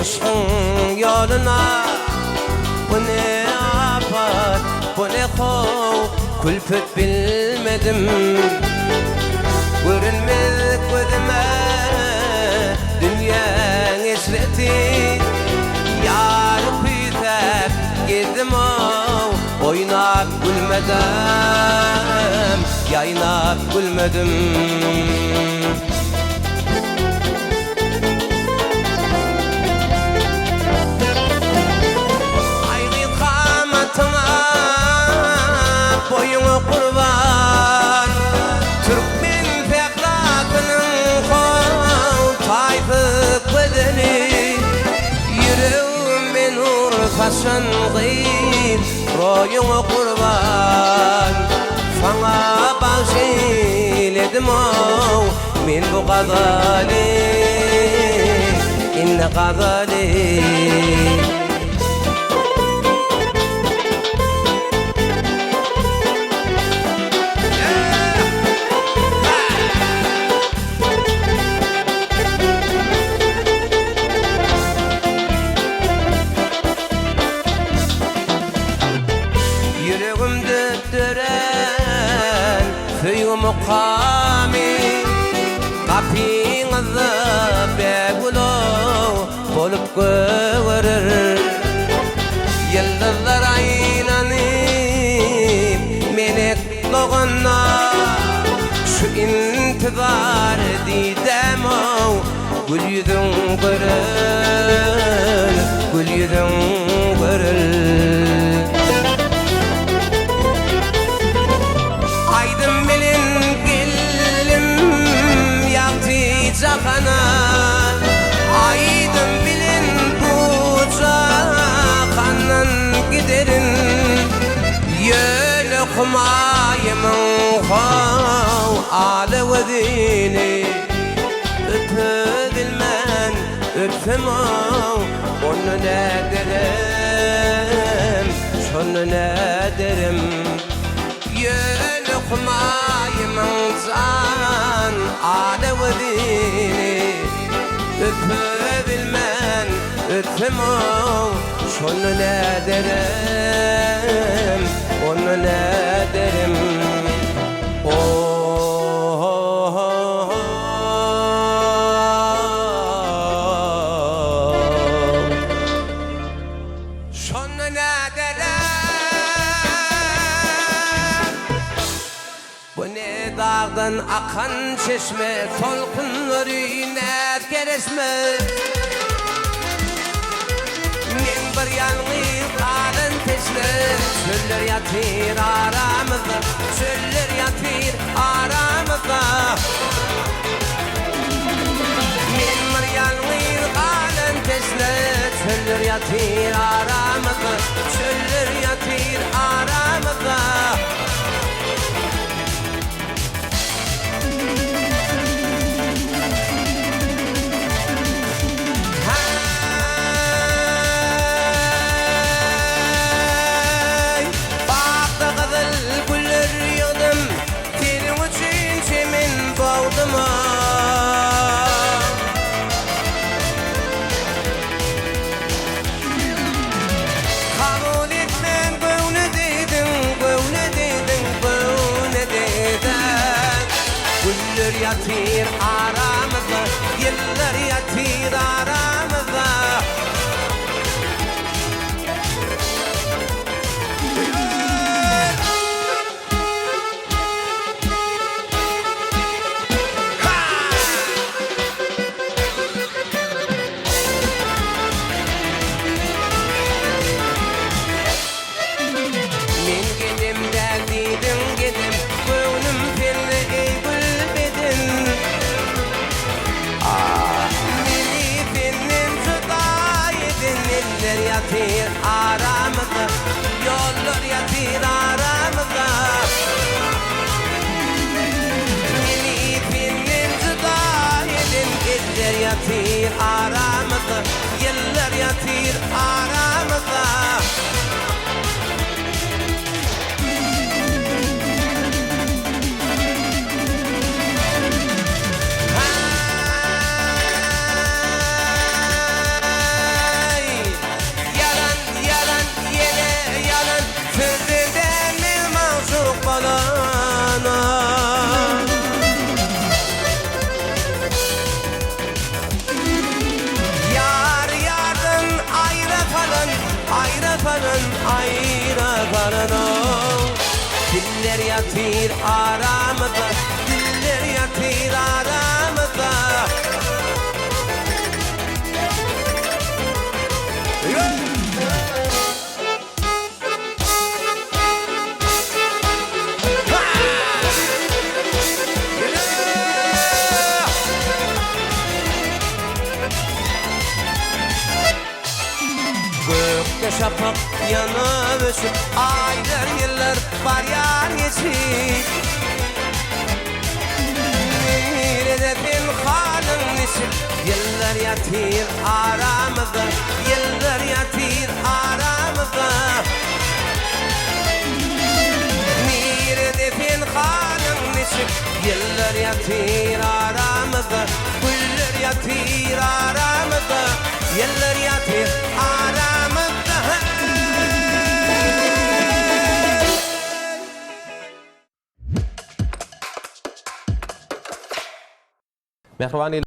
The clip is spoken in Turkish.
Aşkın yoluna bu ne afat, bu ne hof, külfet bilmedim. Görünmez gözüme dünya esreti, yarı kuyutak gezdim oynap gülmedim, yaynap gülmedim. Boyuna kurban Türkmen fekratının kol tayfı bedeni Yüreğim nur faşan gıyr Royuna kurban Sana bağışledim men bu gazali inne gazali mukami kapinizda begulo bolup görür yıldızlar aylanıp menek doğana şu intizar didem gül yüzün görür gül yüzün görür Cafana aydın bilin bu cafandan giderin Yöl okumayımın hav ağlı vezini Öpüdülmen öpsem onu ne derim şunu ne derim Yöl okumayımın can ağlı vezini Öpübilmen öpsem şunu ne derim onu ne derim şunu ne derim bu ne dağdan akan çeşme solkunları inet keresme men bir yalnız alın teşle çöller yatır aramızda çöller yatır aramızda men bir yalnız alın teşle çöller yatır aramızda çöller yatır aramızda yatır aramızda yıllar yatır aramızda men gedim derdidim gedim gönlüm pelli ey gül bedin Meni benim Diller yatır aramızda, diller yatır aramızda. Gökte şafak yanıp ösüp, aylar yıllar var yan geçip. Nerede pinhanın nesip, yıllar yatır aramızda, yıllar yatır aramızda. Nerede pinhanın nesip, yıllar yatır aramızda, güller yatır aramızda, yıllar yatır aramızda. Mehrbani